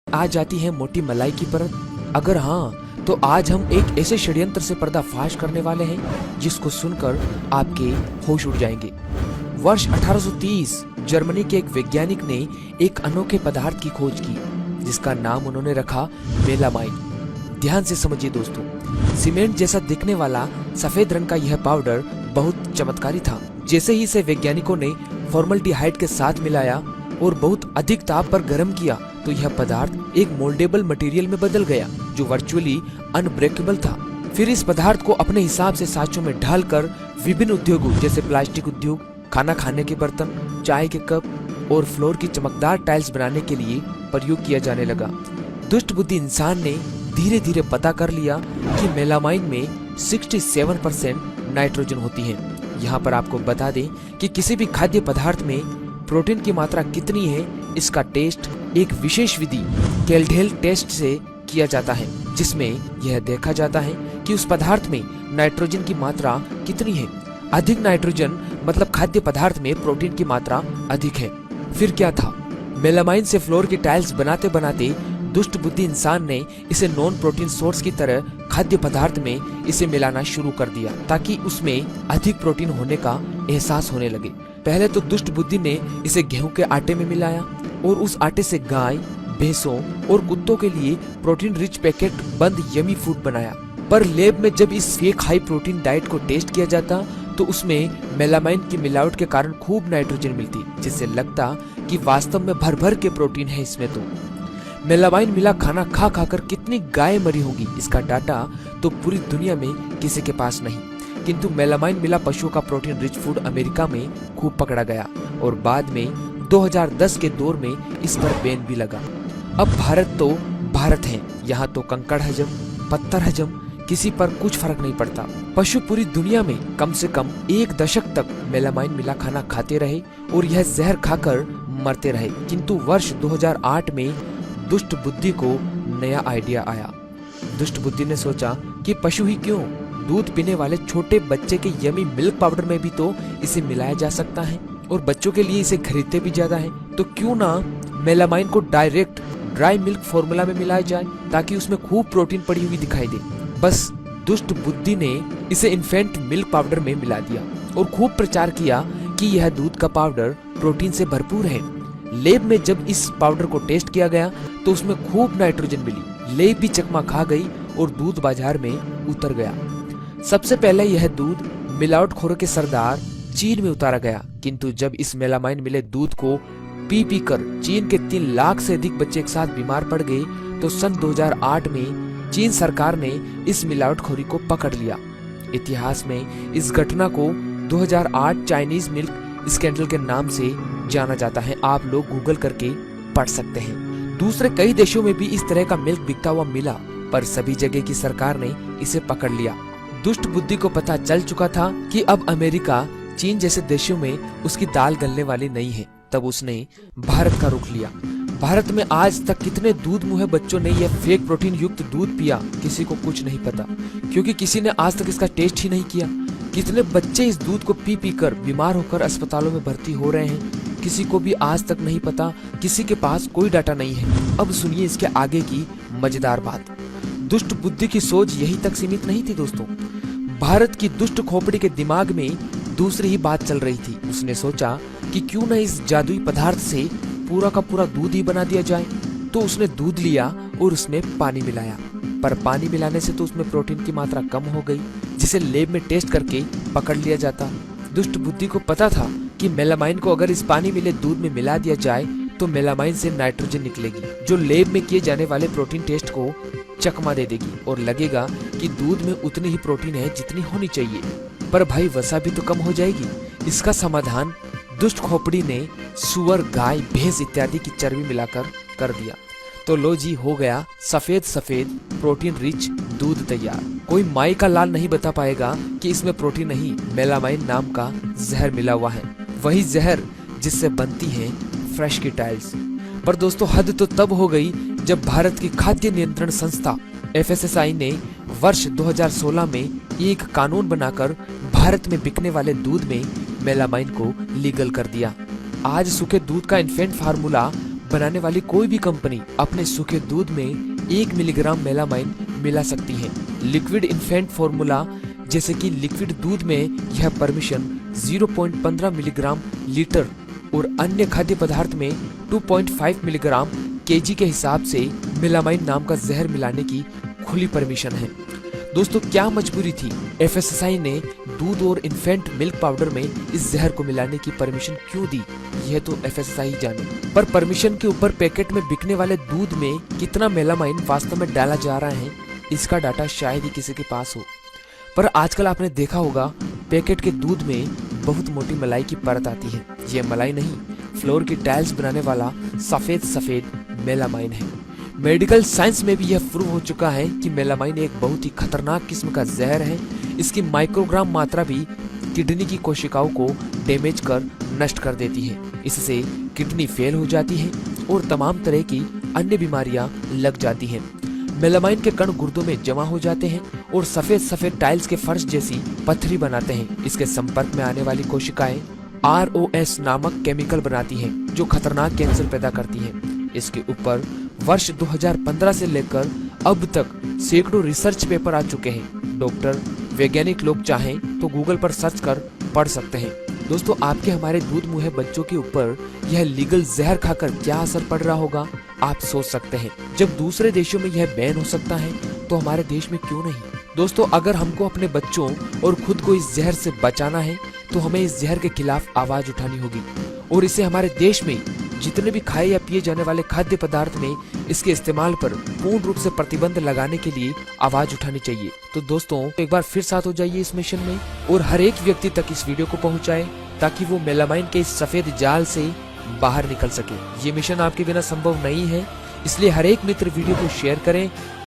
आ जाती है मोटी मलाई की परत? अगर हाँ, तो आज हम एक ऐसे षड्यंत्र से पर्दाफाश करने वाले हैं जिसको सुनकर आपके होश उड़ जाएंगे। वर्ष 1830 जर्मनी के एक वैज्ञानिक ने एक अनोखे पदार्थ की खोज की जिसका नाम उन्होंने रखा मेलामाइन। ध्यान से समझिए दोस्तों, सीमेंट जैसा दिखने वाला सफेद रंग का यह पाउडर बहुत चमत्कारी था। जैसे ही इसे वैज्ञानिकों ने फॉर्मल्डिहाइड के साथ मिलाया और बहुत अधिक ताप पर गर्म किया तो यह पदार्थ एक मोल्डेबल मटेरियल में बदल गया जो वर्चुअली अनब्रेकेबल था। फिर इस पदार्थ को अपने हिसाब से साँचों में ढालकर विभिन्न उद्योगों जैसे प्लास्टिक उद्योग, खाना खाने के बर्तन, चाय के कप और फ्लोर की चमकदार टाइल्स बनाने के लिए प्रयोग किया जाने लगा। दुष्ट बुद्धि इंसान ने धीरे धीरे पता कर लिया कि मेलामाइन में 67% नाइट्रोजन होती है। यहाँ पर आपको बता दें कि किसी भी खाद्य पदार्थ में प्रोटीन की मात्रा कितनी है इसका टेस्ट एक विशेष विधि केल्डेल टेस्ट से किया जाता है, जिसमें यह देखा जाता है कि उस पदार्थ में नाइट्रोजन की मात्रा कितनी है। अधिक नाइट्रोजन मतलब खाद्य पदार्थ में प्रोटीन की मात्रा अधिक है। फिर क्या था, मेलामाइन से फ्लोर की टाइल्स बनाते बनाते दुष्ट बुद्धि इंसान ने इसे नॉन प्रोटीन सोर्स की तरह खाद्य पदार्थ में इसे मिलाना शुरू कर दिया ताकि उसमें अधिक प्रोटीन होने का एहसास होने लगे। पहले तो दुष्ट बुद्धि ने इसे गेहूं के आटे में मिलाया और उस आटे से गाय, भैंसों और कुत्तों के लिए प्रोटीन रिच पैकेट बंद यमी फूड बनाया। पर लैब में जब इस फेक हाई प्रोटीन डाइट को टेस्ट किया जाता तो उसमें मेलामाइन की मिलावट के कारण खूब नाइट्रोजन मिलती, जिससे लगता कि वास्तव में भर भर के प्रोटीन है इसमें। तो मेलामाइन मिला खाना खा खाकर कितनी गाय मरी होगी इसका डाटा तो पूरी दुनिया में किसी के पास नहीं, किंतु मेलामाइन मिला पशुओं का प्रोटीन रिच फूड अमेरिका में खूब पकड़ा गया और बाद में 2010 के दौर में इस पर बैन भी लगा। अब भारत तो भारत है, यहाँ तो कंकड़ हजम, पत्थर हजम, किसी पर कुछ फर्क नहीं पड़ता। पशु पूरी दुनिया में कम से कम 1 दशक तक मेलामाइन मिला खाना खाते रहे और यह जहर खाकर मरते रहे। किंतु वर्ष 2008 में दुष्ट बुद्धि को नया आइडिया आया। दुष्ट बुद्धि ने सोचा कि पशु ही क्यों, दूध पीने वाले छोटे बच्चे के यमी मिल्क पाउडर में भी तो इसे मिलाया जा सकता है और बच्चों के लिए इसे खरीदते भी ज्यादा है, तो क्यों ना मेलामाइन को डायरेक्ट ड्राई मिल्क फॉर्मूला में मिलाया जाए ताकि उसमें खूब प्रोटीन पड़ी हुई दिखाई दे। बस दुष्ट बुद्धि ने इसे इन्फेंट मिल्क पाउडर में मिला दिया और खूब प्रचार किया कि यह दूध का पाउडर प्रोटीन से भरपूर है। लैब में जब इस पाउडर को टेस्ट किया गया तो उसमें खूब नाइट्रोजन मिली। लैब भी चकमा खा गई और दूध बाजार में उतर गया। सबसे पहले यह दूध मिलावटखोरों के सरदार चीन में उतारा गया, किंतु जब इस मेलामाइन मिले दूध को पी कर चीन के 3 लाख से अधिक बच्चे एक साथ बीमार पड़ गए तो सन 2008 में चीन सरकार ने इस मिलावटखोरी को पकड़ लिया। इतिहास में इस घटना को 2008 चाइनीज मिल्क स्कैंडल के नाम से जाना जाता है। आप लोग गूगल करके पढ़ सकते हैं। दूसरे कई देशों में भी इस तरह का मिल्क बिकता हुआ मिला, पर सभी जगह की सरकार ने इसे पकड़ लिया। दुष्ट बुद्धि को पता चल चुका था कि अब अमेरिका, चीन जैसे देशों में उसकी दाल गलने वाली नहीं है। तब उसने भारत का रुख लिया। भारत में आज तक कितने दूध मुँहे बच्चों ने यह फेक प्रोटीन युक्त दूध पिया किसी को कुछ नहीं पता, क्योंकि किसी ने आज तक इसका टेस्ट ही नहीं किया। कितने बच्चे इस दूध को पी कर बीमार होकर अस्पतालों में भर्ती हो रहे हैं किसी को भी आज तक नहीं पता, किसी के पास कोई डाटा नहीं है। अब सुनिए इसके आगे की मजेदार बात। दुष्ट बुद्धि की सोच यही तक सीमित नहीं थी दोस्तों। भारत की दुष्ट खोपड़ी के दिमाग में दूसरी ही बात चल रही थी। उसने सोचा कि क्यों न इस जादुई पदार्थ से पूरा का पूरा दूध ही बना दिया जाए। तो उसने दूध लिया और उसमें पानी मिलाया, पर पानी मिलाने से तो उसमें प्रोटीन की मात्रा कम हो गई, जिसे लैब में टेस्ट करके पकड़ लिया जाता। दुष्ट बुद्धि को पता था कि मेलामाइन को अगर इस पानी मिले दूध में मिला दिया जाए तो मेलामाइन से नाइट्रोजन निकलेगी, जो लैब में किए जाने वाले प्रोटीन टेस्ट को चकमा दे देगी और लगेगा कि दूध में उतनी ही प्रोटीन है जितनी होनी चाहिए। पर भाई वसा भी तो कम हो जाएगी। इसका समाधान दुष्ट खोपड़ी ने सुअर, गाय, भैंस इत्यादि की चर्बी मिलाकर कर दिया। तो लो जी, हो गया सफेद सफेद प्रोटीन रिच दूध तैयार। कोई माई का लाल नहीं बता पाएगा कि इसमें प्रोटीन नहीं, मेलामाइन नाम का जहर मिला हुआ है। वही जहर जिससे बनती है फ्रेश की टाइल्स। पर दोस्तों हद तो तब हो गई जब भारत की खाद्य नियंत्रण संस्था FSSAI ने वर्ष 2016 में एक कानून बनाकर भारत में बिकने वाले दूध में मेलामाइन को लीगल कर दिया। आज सूखे दूध का इन्फेंट फार्मूला बनाने वाली कोई भी कंपनी अपने सूखे दूध में 1 मिलीग्राम मेलामाइन मिला सकती है। लिक्विड इन्फेंट फॉर्मूला जैसे कि लिक्विड दूध में यह परमिशन 0.15 मिलीग्राम लीटर और अन्य खाद्य पदार्थ में 2.5 मिलीग्राम केजी के हिसाब से मेलामाइन नाम का जहर मिलाने की खुली परमिशन है। दोस्तों, क्या मजबूरी थी एफएसएसआई ने दूध और इन्फेंट मिल्क पाउडर में इस जहर को मिलाने की परमिशन क्यों दी, यह तो एफएसएसआई जाने। पर परमिशन के ऊपर पैकेट में बिकने वाले दूध में कितना मेलामाइन वास्तव में डाला जा रहा है, इसका डाटा शायद ही किसी के पास हो। पर आजकल आपने देखा होगा पैकेट के दूध में बहुत मोटी मलाई की परत आती है। यह मलाई नहीं, फ्लोर की टाइल्स बनाने वाला सफेद मेलामाइन है। मेडिकल साइंस में भी यह प्रूव हो चुका है कि मेलामाइन एक बहुत ही खतरनाक किस्म का जहर है। इसकी माइक्रोग्राम मात्रा भी किडनी की कोशिकाओं को डैमेज कर नष्ट कर देती है। इससे किडनी फेल हो जाती है और तमाम तरह की अन्य बीमारियां लग जाती हैं। मेलामाइन के कण गुर्दों में जमा हो जाते हैं और सफेद टाइल्स के फर्श जैसी पत्थरी बनाते हैं। इसके संपर्क में आने वाली कोशिकाएं ROS नामक केमिकल बनाती हैं, जो खतरनाक कैंसर पैदा करती है। इसके ऊपर वर्ष 2015 से लेकर अब तक सैकड़ों रिसर्च पेपर आ चुके हैं। डॉक्टर, वैज्ञानिक लोग चाहें तो गूगल पर सर्च कर पढ़ सकते हैं। दोस्तों, आपके हमारे दूध मुहे बच्चों के ऊपर यह लीगल जहर खाकर क्या असर पड़ रहा होगा, आप सोच सकते हैं। जब दूसरे देशों में यह बैन हो सकता है तो हमारे देश में क्यों नहीं। दोस्तों, अगर हमको अपने बच्चों और खुद को इस जहर से बचाना है तो हमें इस जहर के खिलाफ आवाज उठानी होगी और इसे हमारे देश में जितने भी खाए या पिए जाने वाले खाद्य पदार्थ में इसके इस्तेमाल पर पूर्ण रूप से प्रतिबंध लगाने के लिए आवाज उठानी चाहिए। तो दोस्तों, एक बार फिर साथ हो जाइए इस मिशन में और हर एक व्यक्ति तक इस वीडियो को पहुंचाए ताकि वो मेलामाइन के इस सफेद जाल से बाहर निकल सके। ये मिशन आपके बिना संभव नहीं है, इसलिए हर एक मित्र वीडियो को शेयर करें